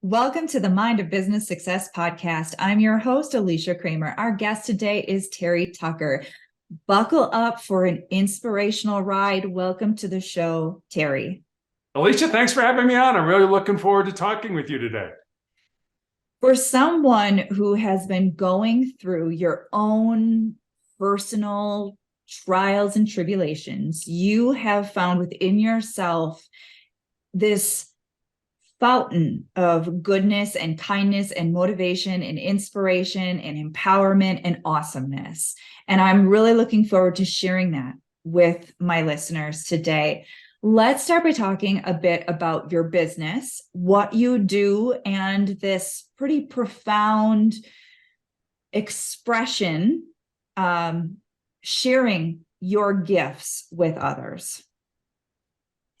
Welcome to the Mind of Business Success podcast. I'm your host, Alicia Cramer. Our guest today is Terry Tucker. Buckle up for an inspirational ride. Welcome to the show, Terry. Alicia, thanks for having me on. I'm really looking forward to talking with you today. For someone who has been going through your own personal trials and tribulations, you have found within yourself this fountain of goodness and kindness and motivation and inspiration and empowerment and awesomeness. And I'm really looking forward to sharing that with my listeners today. Let's start by talking a bit about your business, what you do, and this pretty profound expression, sharing your gifts with others.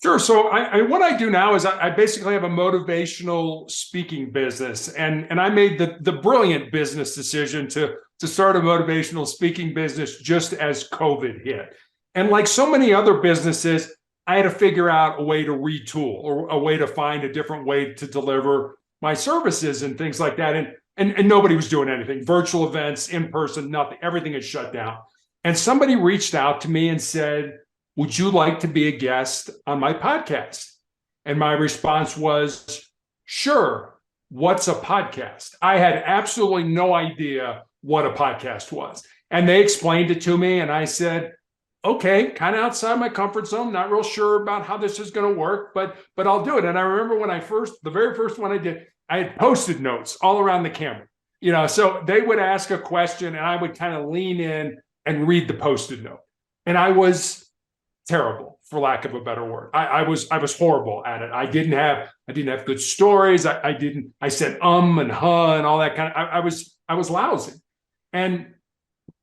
Sure. So what I do now is I basically have a motivational speaking business, and I made the brilliant business decision to start a motivational speaking business just as COVID hit. And like so many other businesses, I had to figure out a way to retool or a way to find a different way to deliver my services and things like that. And nobody was doing anything, virtual events, in person, nothing, everything is shut down. And somebody reached out to me and said, would you like to be a guest on my podcast? And my response was, sure. What's a podcast? I had absolutely no idea what a podcast was. And they explained it to me. And I said, okay, kind of outside my comfort zone, not real sure about how this is going to work, but I'll do it. And I remember when the very first one I did, I had Post-it notes all around the camera. So they would ask a question and I would kind of lean in and read the Post-it note. And I was terrible, for lack of a better word. I was horrible at it. I didn't have good stories. I said and huh and all that kind of. I was lousy. And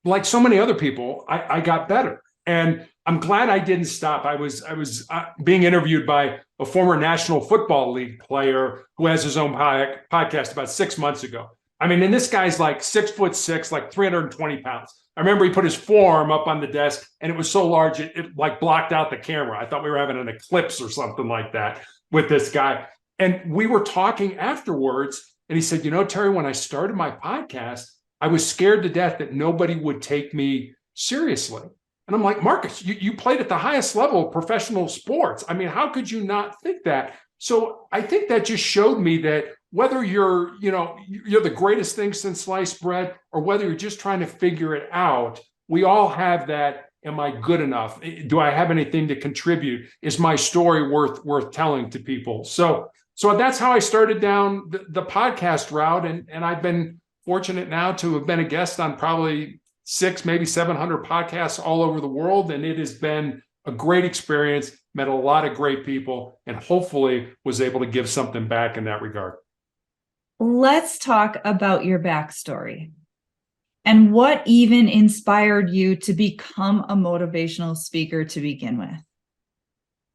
like so many other people, I got better. And I'm glad I didn't stop. I was being interviewed by a former National Football League player who has his own podcast about 6 months ago. I mean, and this guy's like 6'6", like 320 pounds. I remember he put his forearm up on the desk and it was so large, it like blocked out the camera. I thought we were having an eclipse or something like that with this guy. And we were talking afterwards and he said, Terry, when I started my podcast, I was scared to death that nobody would take me seriously. And I'm like, Marcus, you played at the highest level of professional sports. I mean, how could you not think that? So I think that just showed me that whether you're the greatest thing since sliced bread or whether you're just trying to figure it out, we all have that. Am I good enough? Do I have anything to contribute? Is my story worth telling to people? So that's how I started down the podcast route. And I've been fortunate now to have been a guest on probably 600, maybe 700 podcasts all over the world. And it has been a great experience, met a lot of great people, and hopefully was able to give something back in that regard. Let's talk about your backstory and what even inspired you to become a motivational speaker to begin with.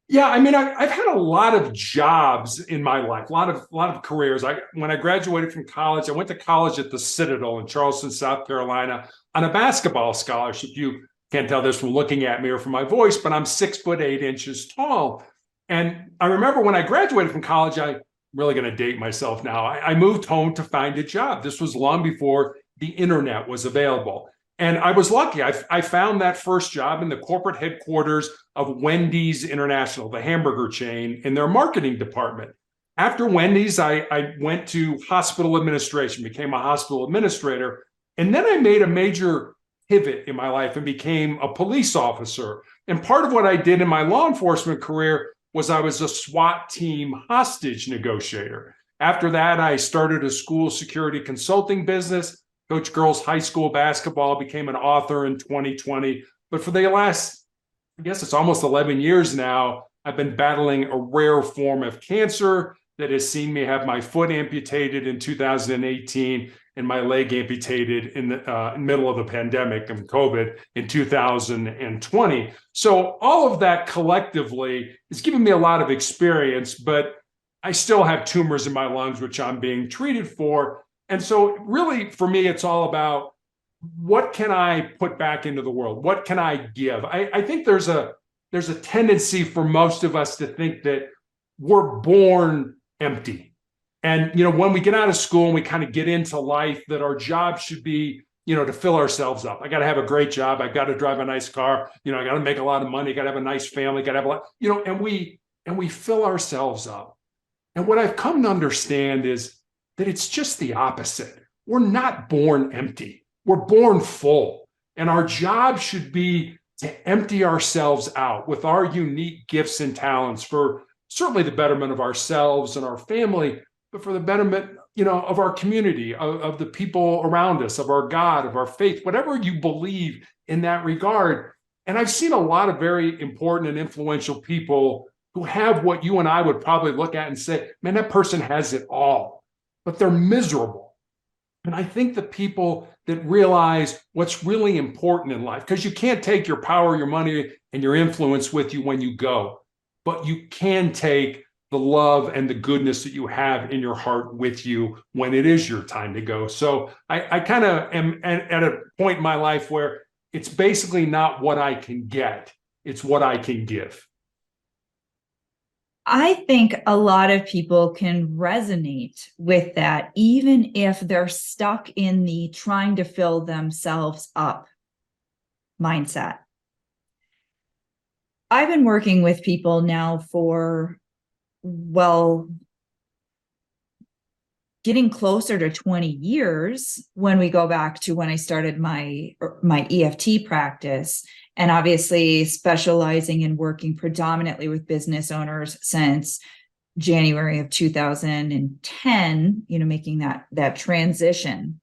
Yeah, I mean, I've had a lot of jobs in my life, a lot of careers. When I graduated from college, I went to college at the Citadel in Charleston, South Carolina, on a basketball scholarship. You can't tell this from looking at me or from my voice, but I'm 6'8" tall. And I remember when I graduated from college, I'm really going to date myself now. I moved home to find a job. This was long before the internet was available. And I was lucky. I found that first job in the corporate headquarters of Wendy's International, the hamburger chain, in their marketing department. After Wendy's, I went to hospital administration, became a hospital administrator. And then I made a major pivot in my life and became a police officer. And part of what I did in my law enforcement career was I was a SWAT team hostage negotiator. After that, I started a school security consulting business, coached girls high school basketball, became an author in 2020. But for the last, I guess it's almost 11 years now, I've been battling a rare form of cancer that has seen me have my foot amputated in 2018 and my leg amputated in the middle of the pandemic of COVID in 2020. So all of that collectively has given me a lot of experience, but I still have tumors in my lungs, which I'm being treated for. And so really, for me, it's all about what can I put back into the world? What can I give? I think there's a tendency for most of us to think that we're born empty. And, when we get out of school and we kind of get into life, that our job should be, to fill ourselves up. I got to have a great job. I got to drive a nice car. I got to make a lot of money. Got to have a nice family. Got to have a lot, and we fill ourselves up. And what I've come to understand is that it's just the opposite. We're not born empty. We're born full. And our job should be to empty ourselves out with our unique gifts and talents for certainly the betterment of ourselves and our family, but for the betterment, of our community, of the people around us, of our God, of our faith, whatever you believe in that regard. And I've seen a lot of very important and influential people who have what you and I would probably look at and say, man, that person has it all, but they're miserable. And I think the people that realize what's really important in life, because you can't take your power, your money, and your influence with you when you go, but you can take the love and the goodness that you have in your heart with you when it is your time to go. So I kind of am at a point in my life where it's basically not what I can get, it's what I can give. I think a lot of people can resonate with that, even if they're stuck in the trying to fill themselves up mindset. I've been working with people now for, getting closer to 20 years when we go back to when I started my EFT practice, and obviously specializing in working predominantly with business owners since January of 2010, making that transition.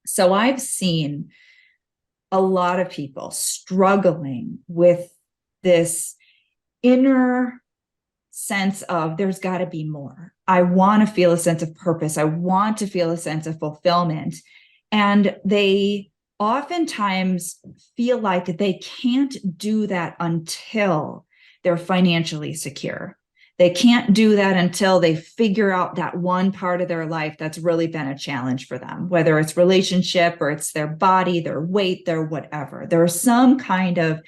So I've seen a lot of people struggling with this inner sense of there's got to be more. I want to feel a sense of purpose. I want to feel a sense of fulfillment. And they oftentimes feel like they can't do that until they're financially secure. They can't do that until they figure out that one part of their life that's really been a challenge for them, whether it's relationship or it's their body, their weight, their whatever. There's some kind of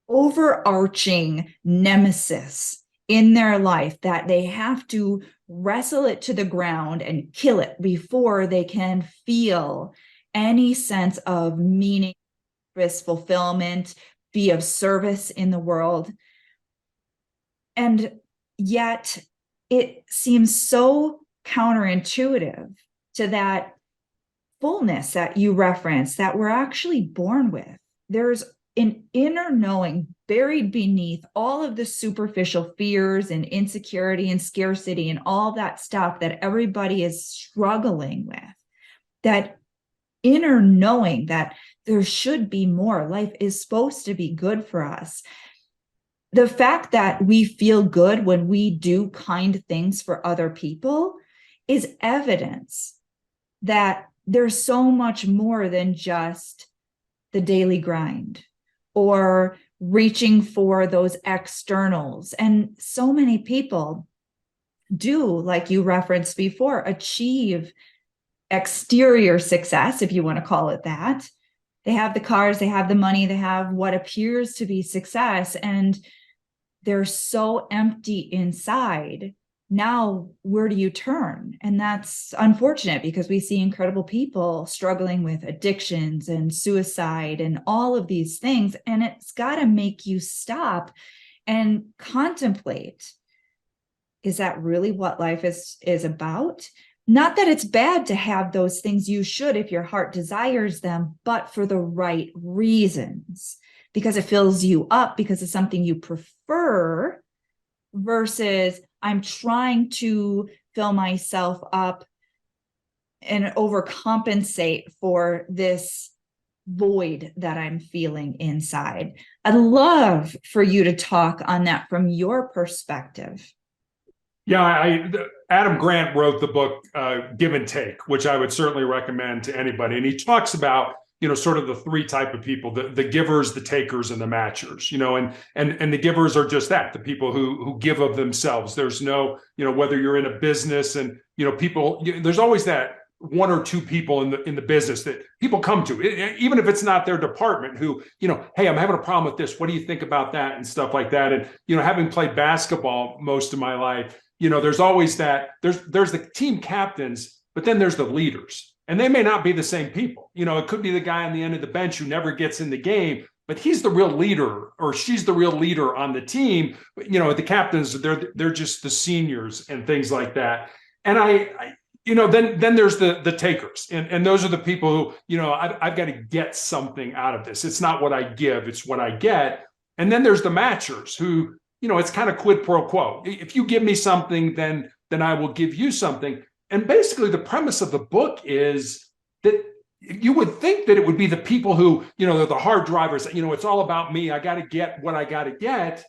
overarching nemesis in their life that they have to wrestle it to the ground and kill it before they can feel any sense of meaning, fulfillment, be of service in the world. And yet it seems so counterintuitive to that fullness that you referenced that we're actually born with. There's an inner knowing buried beneath all of the superficial fears and insecurity and scarcity and all that stuff that everybody is struggling with. That inner knowing that there should be more. Life is supposed to be good for us. The fact that we feel good when we do kind things for other people is evidence that there's so much more than just the daily grind or reaching for those externals. And so many people do, like you referenced before, achieve exterior success, if you want to call it that. They have the cars, they have the money, they have what appears to be success, and they're so empty inside. Now, where do you turn? And that's unfortunate because we see incredible people struggling with addictions and suicide and all of these things. And it's got to make you stop and contemplate, is that really what life is about? Not that it's bad to have those things. You should if your heart desires them, but for the right reasons, because it fills you up, because it's something you prefer, versus I'm trying to fill myself up and overcompensate for this void that I'm feeling inside. I'd love for you to talk on that from your perspective. Yeah, Adam Grant wrote the book Give and Take, which I would certainly recommend to anybody. And he talks about, sort of the three type of people, the givers, the takers, and the matchers, and the givers are just that, the people who give of themselves. There's no, whether you're in a business and, people, there's always that one or two people in the business that people come to, even if it's not their department, who, hey, I'm having a problem with this. What do you think about that? And stuff like that. And, having played basketball most of my life, there's always that, there's the team captains, but then there's the leaders. And they may not be the same people. It could be the guy on the end of the bench who never gets in the game, but he's the real leader, or she's the real leader on the team. The captains, they're just the seniors and things like that. And then there's the takers, and those are the people who, I've got to get something out of this. It's not what I give, it's what I get. And then there's the matchers who, it's kind of quid pro quo. If you give me something, then I will give you something. And basically the premise of the book is that you would think that it would be the people who, they're the hard drivers, it's all about me. I got to get what I got to get.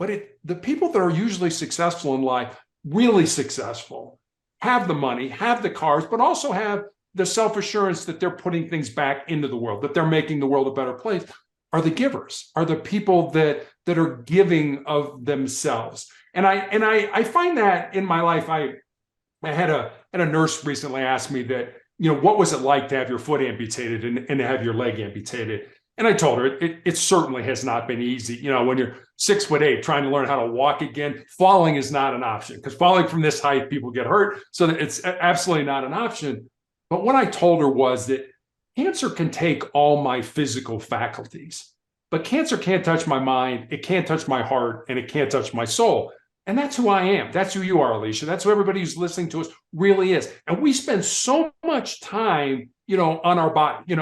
But the people that are usually successful in life, really successful, have the money, have the cars, but also have the self-assurance that they're putting things back into the world, that they're making the world a better place, are the givers, are the people that are giving of themselves. And I find that in my life. I had a nurse recently ask me that, what was it like to have your foot amputated and to have your leg amputated? And I told her it certainly has not been easy. When you're 6'8", trying to learn how to walk again, falling is not an option, because falling from this height, people get hurt. So it's absolutely not an option. But what I told her was that cancer can take all my physical faculties, but cancer can't touch my mind, it can't touch my heart, and it can't touch my soul. And that's who I am. That's who you are, Alicia. That's who everybody who's listening to us really is. And we spend so much time, on our body,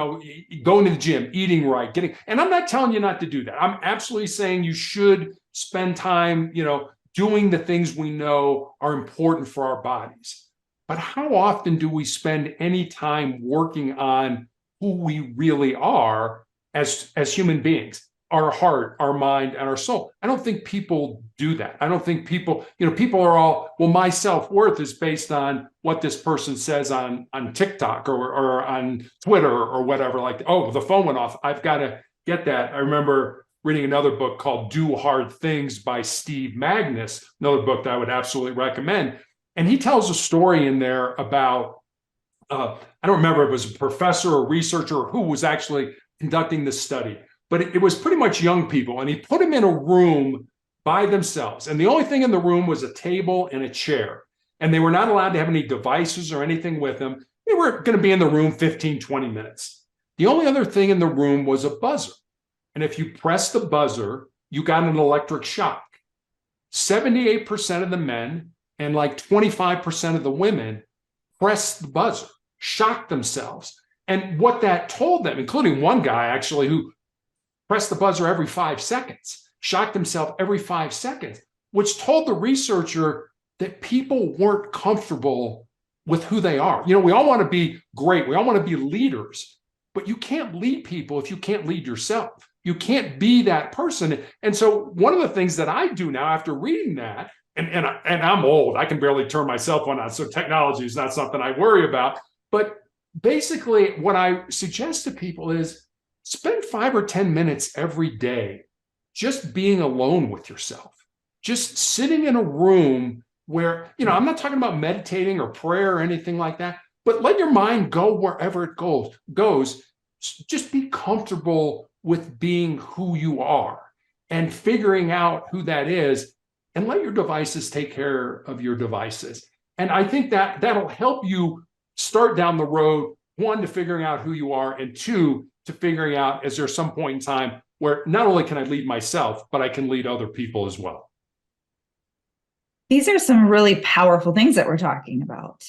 going to the gym, eating right, and I'm not telling you not to do that. I'm absolutely saying you should spend time, doing the things we know are important for our bodies. But how often do we spend any time working on who we really are as human beings? Our heart, our mind, and our soul. I don't think people do that. I don't think people are all, well, my self-worth is based on what this person says on TikTok or on Twitter or whatever. Like, oh, the phone went off, I've got to get that. I remember reading another book called Do Hard Things by Steve Magnus, another book that I would absolutely recommend. And he tells a story in there about, I don't remember if it was a professor or researcher who was actually conducting this study, but it was pretty much young people. And he put them in a room by themselves. And the only thing in the room was a table and a chair. And they were not allowed to have any devices or anything with them. They were going to be in the room 15, 20 minutes. The only other thing in the room was a buzzer. And if you pressed the buzzer, you got an electric shock. 78% of the men and like 25% of the women pressed the buzzer, shocked themselves. And what that told them, including one guy actually who pressed the buzzer every 5 seconds, shocked himself every 5 seconds, which told the researcher that people weren't comfortable with who they are. We all want to be great. We all want to be leaders, but you can't lead people if you can't lead yourself. You can't be that person. And so one of the things that I do now after reading that, and I'm old, I can barely turn my cell phone on, so technology is not something I worry about. But basically what I suggest to people is spend 5 or 10 minutes every day just being alone with yourself, just sitting in a room where, I'm not talking about meditating or prayer or anything like that, but let your mind go wherever it goes. Just be comfortable with being who you are and figuring out who that is, and let your devices take care of your devices. And I think that that'll help you start down the road, one, to figuring out who you are, and two, to figuring out, is there some point in time where not only can I lead myself, but I can lead other people as well. These are some really powerful things that we're talking about.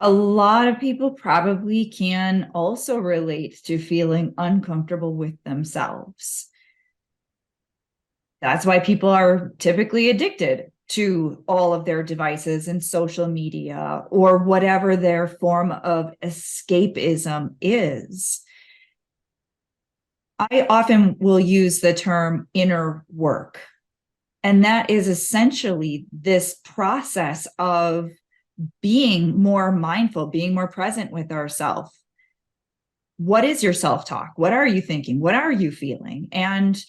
A lot of people probably can also relate to feeling uncomfortable with themselves. That's why people are typically addicted to all of their devices and social media or whatever their form of escapism is. I often will use the term inner work, and that is essentially this process of being more mindful, being more present with ourselves. What is your self-talk? What are you thinking? What are you feeling? And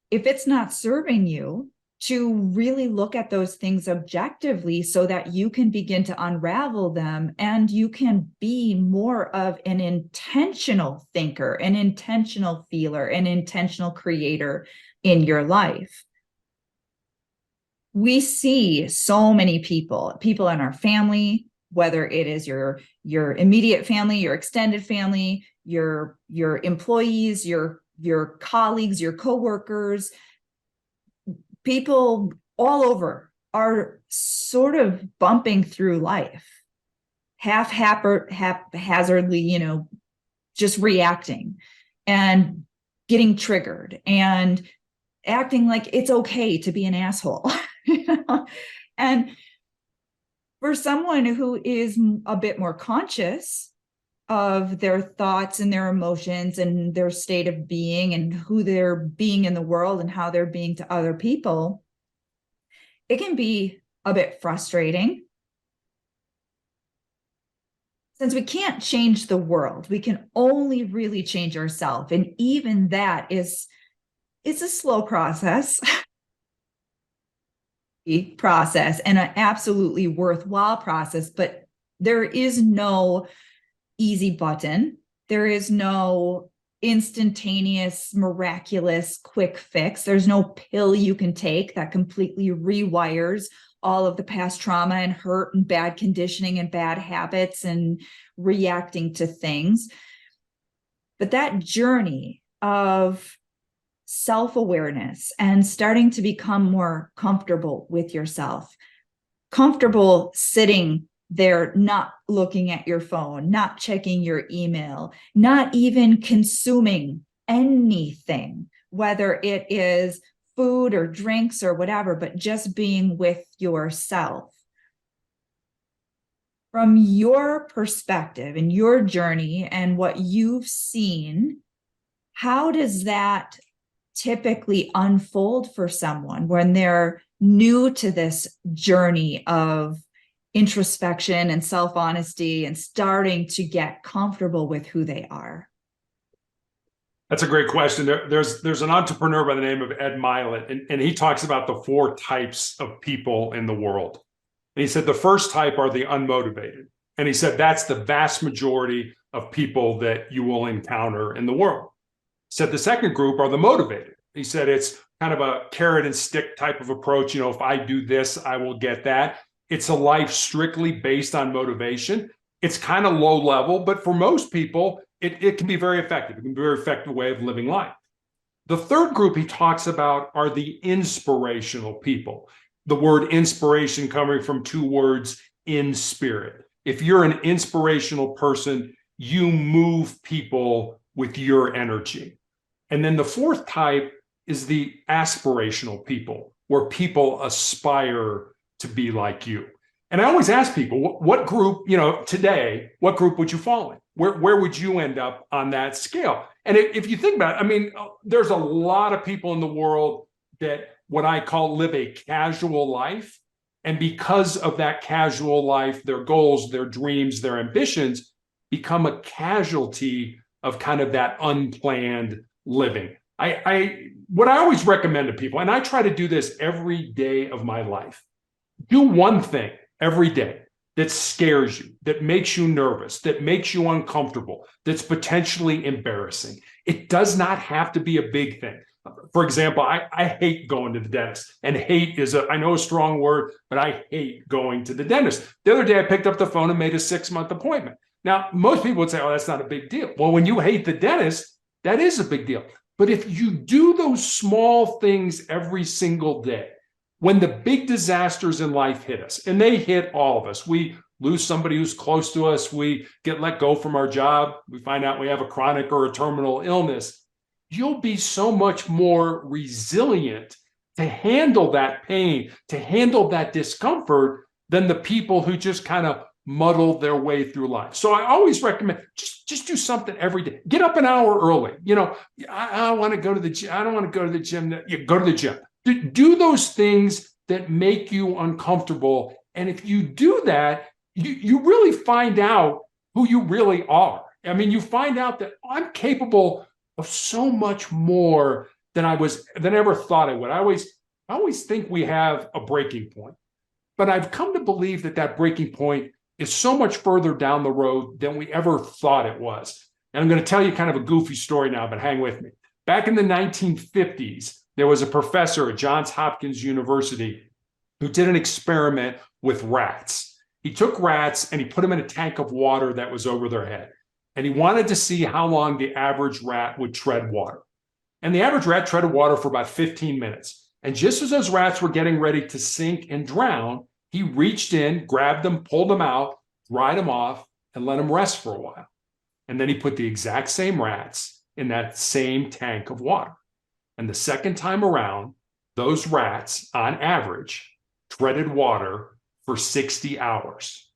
if it's not serving you, to really look at those things objectively so that you can begin to unravel them and you can be more of an intentional thinker, an intentional feeler, an intentional creator in your life. we see so many people in our family, whether it is your immediate family, your extended family, your employees, your colleagues, your coworkers, people all over are sort of bumping through life haphazardly, just reacting and getting triggered and acting like it's okay to be an asshole. And for someone who is a bit more conscious of their thoughts and their emotions and their state of being and who they're being in the world and how they're being to other people, it can be a bit frustrating. Since we can't change the world, we can only really change ourselves. And even that it's a slow process and an absolutely worthwhile process, but there is no easy button. There is no instantaneous, miraculous, quick fix. There's no pill you can take that completely rewires all of the past trauma and hurt and bad conditioning and bad habits and reacting to things. But that journey of self-awareness and starting to become more comfortable with yourself, comfortable sitting there, not looking at your phone, not checking your email, not even consuming anything, whether it is food or drinks or whatever, but just being with yourself. From your perspective and your journey and what you've seen, how does that typically unfold for someone when they're new to this journey of introspection and self-honesty and starting to get comfortable with who they are? That's a great question. There's an entrepreneur by the name of Ed Mylett, and he talks about the 4 types of people in the world. And he said the first type are the unmotivated. And he said that's the vast majority of people that you will encounter in the world. He said the second group are the motivated. He said it's kind of a carrot and stick type of approach. If I do this, I will get that. It's a life strictly based on motivation. It's kind of low level, but for most people, it can be very effective. It can be a very effective way of living life. The third group he talks about are the inspirational people. The word inspiration coming from 2 words, in spirit. If you're an inspirational person, you move people with your energy. And then the fourth type is the aspirational people, where people aspire to be like you. And I always ask people, what group, today, what group would you fall in? Where would you end up on that scale? And if you think about it, there's a lot of people in the world that what I call live a casual life. And because of that casual life, their goals, their dreams, their ambitions become a casualty of kind of that unplanned living. What I always recommend to people, and I try to do this every day of my life, do one thing every day that scares you, that makes you nervous, that makes you uncomfortable, that's potentially embarrassing. It does not have to be a big thing. For example, I hate going to the dentist, and hate is I know a strong word, but I hate going to the dentist. The other day I picked up the phone and made a 6-month appointment. Now, most people would say, oh, that's not a big deal. Well, when you hate the dentist, that is a big deal. But if you do those small things every single day, when the big disasters in life hit us, and they hit all of us, we lose somebody who's close to us, we get let go from our job, we find out we have a chronic or a terminal illness, you'll be so much more resilient to handle that pain, to handle that discomfort than the people who just kind of muddle their way through life. So I always recommend just do something every day. Get up an hour early. I want to go to the gym. I don't want to go to the gym. You go to the gym. Do those things that make you uncomfortable. And if you do that, you really find out who you really are. You find out that I'm capable of so much more than I ever thought I would. I always think we have a breaking point, but I've come to believe that breaking point is so much further down the road than we ever thought it was. And I'm going to tell you kind of a goofy story now, but hang with me. Back in the 1950s, there was a professor at Johns Hopkins University who did an experiment with rats. He took rats and he put them in a tank of water that was over their head. And he wanted to see how long the average rat would tread water. And the average rat treaded water for about 15 minutes. And just as those rats were getting ready to sink and drown, he reached in, grabbed them, pulled them out, dried them off, and let them rest for a while. And then he put the exact same rats in that same tank of water. And the second time around, those rats, on average, treaded water for 60 hours.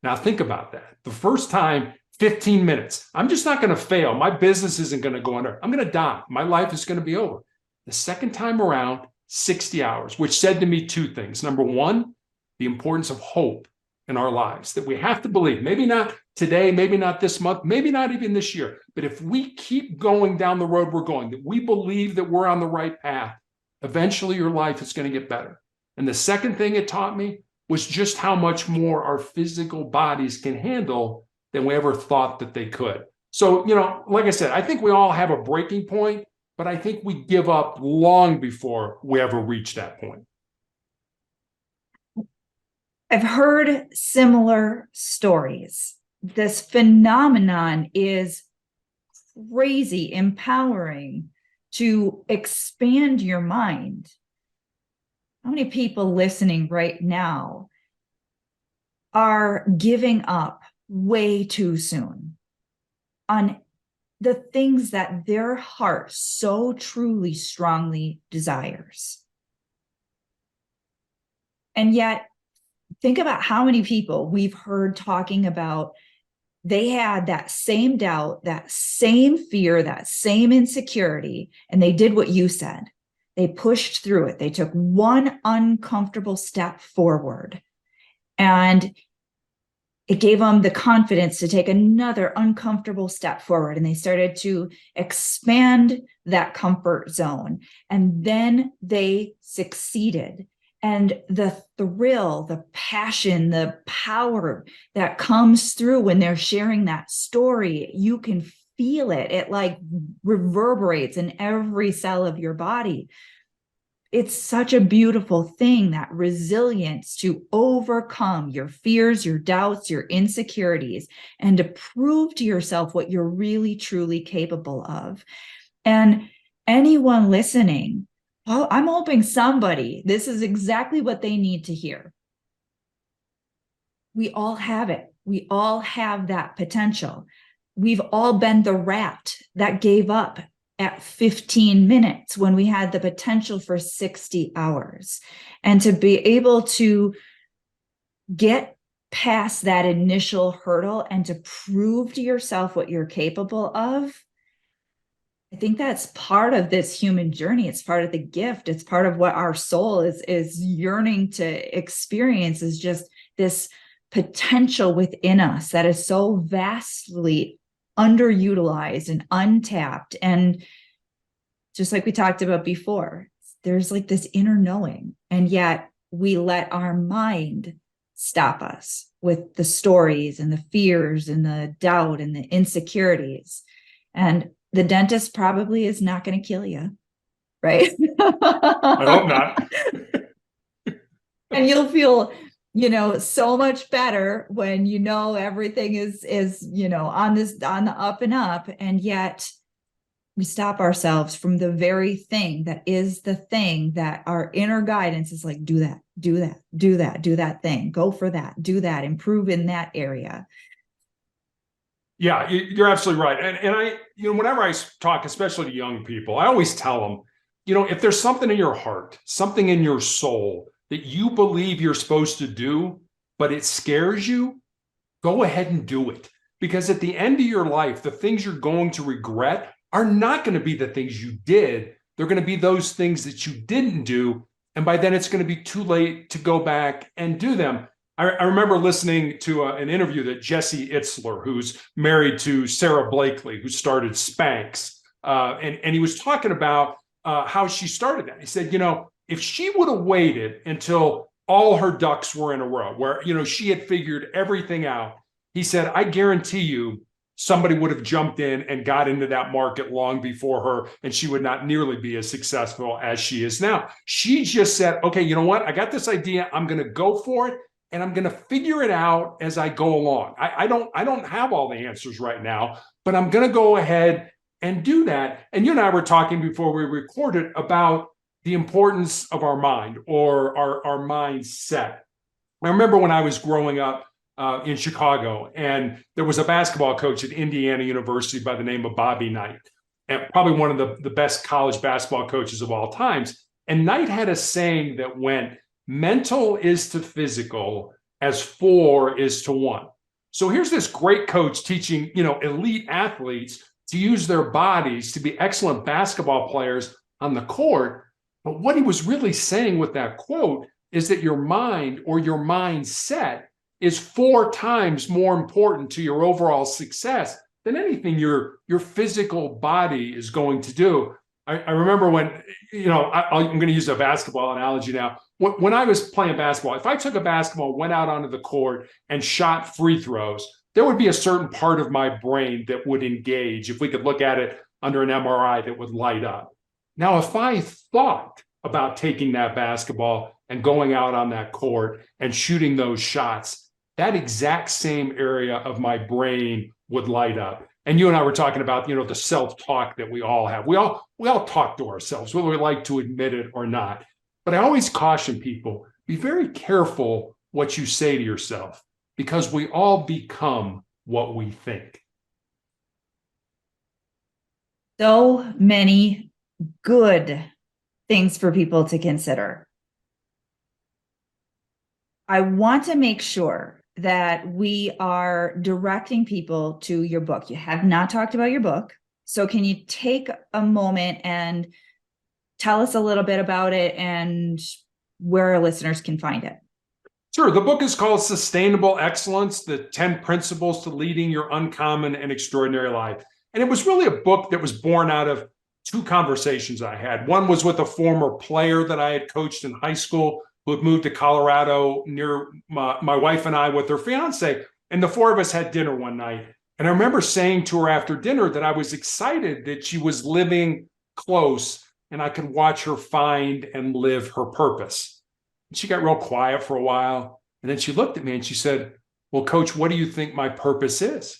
Now think about that. The first time, 15 minutes. I'm just not going to fail. My business isn't going to go under. I'm going to die. My life is going to be over. The second time around, 60 hours, which said to me two things. Number one, the importance of hope in our lives, that we have to believe, maybe not today, maybe not this month, maybe not even this year, but if we keep going down the road we're going, that we believe that we're on the right path, eventually your life is going to get better. And the second thing it taught me was just how much more our physical bodies can handle than we ever thought that they could. So, like I said, I think we all have a breaking point, but I think we give up long before we ever reach that point. I've heard similar stories. This phenomenon is crazy, empowering to expand your mind. How many people listening right now are giving up way too soon on the things that their heart so truly, strongly desires? And yet, think about how many people we've heard talking about they had that same doubt, that same fear, that same insecurity, and they did what you said. They pushed through it. They took one uncomfortable step forward, and it gave them the confidence to take another uncomfortable step forward. And they started to expand that comfort zone. And then they succeeded. And the thrill, the passion, the power that comes through when they're sharing that story, you can feel it. It like reverberates in every cell of your body. It's such a beautiful thing, that resilience to overcome your fears, your doubts, your insecurities, and to prove to yourself what you're really, truly capable of. And anyone listening, I'm hoping this is exactly what they need to hear. We all have it. We all have that potential. We've all been the rat that gave up at 15 minutes when we had the potential for 60 hours. And to be able to get past that initial hurdle and to prove to yourself what you're capable of, I think that's part of this human journey. It's part of the gift. It's part of what our soul is yearning to experience, is just this potential within us that is so vastly underutilized and untapped. And just like we talked about before, there's like this inner knowing, and yet we let our mind stop us with the stories and the fears and the doubt and the insecurities. And the dentist probably is not going to kill you, right? I hope not. And you'll feel, so much better when everything is on the up and up. And yet we stop ourselves from the very thing that is the thing that our inner guidance is like, do that, do that, do that, do that thing, go for that, do that, improve in that area. Yeah, you're absolutely right. And I, whenever I talk, especially to young people, I always tell them, if there's something in your heart, something in your soul that you believe you're supposed to do, but it scares you, go ahead and do it. Because at the end of your life, the things you're going to regret are not going to be the things you did. They're going to be those things that you didn't do. And by then it's going to be too late to go back and do them. I remember listening to an interview that Jesse Itzler, who's married to Sarah Blakely, who started Spanx, and he was talking about how she started that. He said, if she would have waited until all her ducks were in a row, where, she had figured everything out, he said, I guarantee you, somebody would have jumped in and got into that market long before her, and she would not nearly be as successful as she is now. She just said, okay, you know what? I got this idea. I'm going to go for it, and I'm going to figure it out as I go along. I don't have all the answers right now, but I'm going to go ahead and do that. And you and I were talking before we recorded about the importance of our mind, or our mindset. I remember when I was growing up in Chicago, and there was a basketball coach at Indiana University by the name of Bobby Knight, and probably one of the best college basketball coaches of all times. And Knight had a saying that went, mental is to physical as 4 is to 1. So here's this great coach teaching, elite athletes to use their bodies to be excellent basketball players on the court. But what he was really saying with that quote is that your mind, or your mindset, is 4 times more important to your overall success than anything your physical body is going to do. I remember when, I'm going to use a basketball analogy now. When I was playing basketball, if I took a basketball, went out onto the court and shot free throws, there would be a certain part of my brain that would engage. If we could look at it under an MRI, that would light up. Now, if I thought about taking that basketball and going out on that court and shooting those shots, that exact same area of my brain would light up. And you and I were talking about, the self-talk that we all have. We all talk to ourselves, whether we like to admit it or not. But I always caution people, be very careful what you say to yourself, because we all become what we think. So many good things for people to consider. I want to make sure that we are directing people to your book. You have not talked about your book. So can you take a moment and tell us a little bit about it and where our listeners can find it? Sure. The book is called Sustainable Excellence, the 10 Principles to Leading Your Uncommon and Extraordinary Life. And it was really a book that was born out of 2 conversations I had. One was with a former player that I had coached in high school, who had moved to Colorado near my wife and I with her fiance. And the 4 of us had dinner one night. And I remember saying to her after dinner that I was excited that she was living close and I could watch her find and live her purpose. And she got real quiet for a while. And then she looked at me and she said, well, Coach, what do you think my purpose is?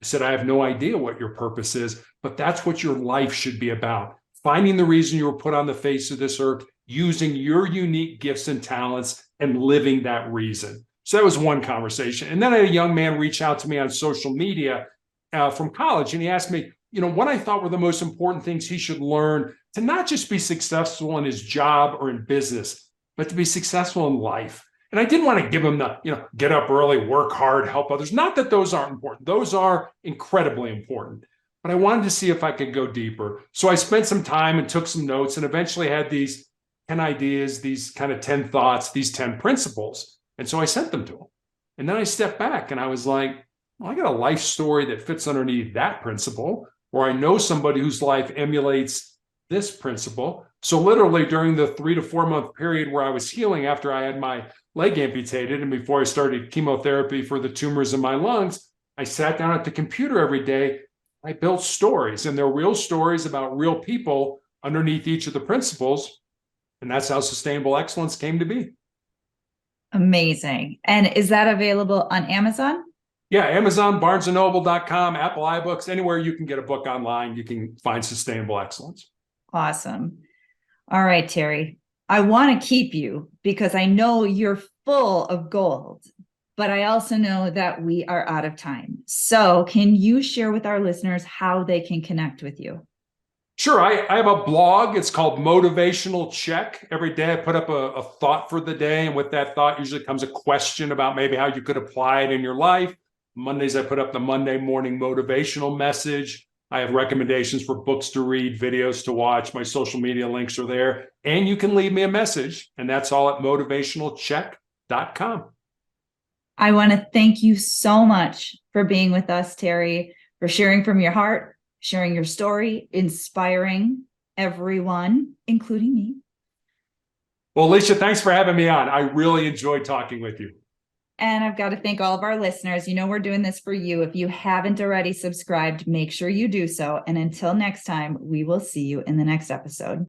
I said, I have no idea what your purpose is, but that's what your life should be about. Finding the reason you were put on the face of this earth, using your unique gifts and talents, and living that reason. So that was one conversation. And then I had a young man reach out to me on social media from college, and he asked me, what I thought were the most important things he should learn to not just be successful in his job or in business, but to be successful in life. And I didn't want to give him the, get up early, work hard, help others. Not that those aren't important. Those are incredibly important. But I wanted to see if I could go deeper. So I spent some time and took some notes, and eventually had these 10 ideas, these kind of 10 thoughts, these 10 principles. And so I sent them to him. And then I stepped back and I was like, well, I got a life story that fits underneath that principle, or I know somebody whose life emulates this principle. So literally during the 3 to 4 month period where I was healing after I had my leg amputated and before I started chemotherapy for the tumors in my lungs, I sat down at the computer every day. I built stories, and they're real stories about real people underneath each of the principles. And that's how Sustainable Excellence came to be. Amazing. And is that available on Amazon? Yeah, Amazon, BarnesandNoble.com, Apple iBooks, anywhere you can get a book online, you can find Sustainable Excellence. Awesome. All right, Terry, I want to keep you because I know you're full of gold, but I also know that we are out of time. So can you share with our listeners how they can connect with you? Sure. I have a blog. It's called Motivational Check. Every day I put up a thought for the day. And with that thought usually comes a question about maybe how you could apply it in your life. Mondays, I put up the Monday morning motivational message. I have recommendations for books to read, videos to watch. My social media links are there. And you can leave me a message. And that's all at motivationalcheck.com. I want to thank you so much for being with us, Terry, for sharing from your heart, sharing your story, inspiring everyone, including me. Well, Alicia, thanks for having me on. I really enjoyed talking with you. And I've got to thank all of our listeners. You know, we're doing this for you. If you haven't already subscribed, make sure you do so. And until next time, we will see you in the next episode.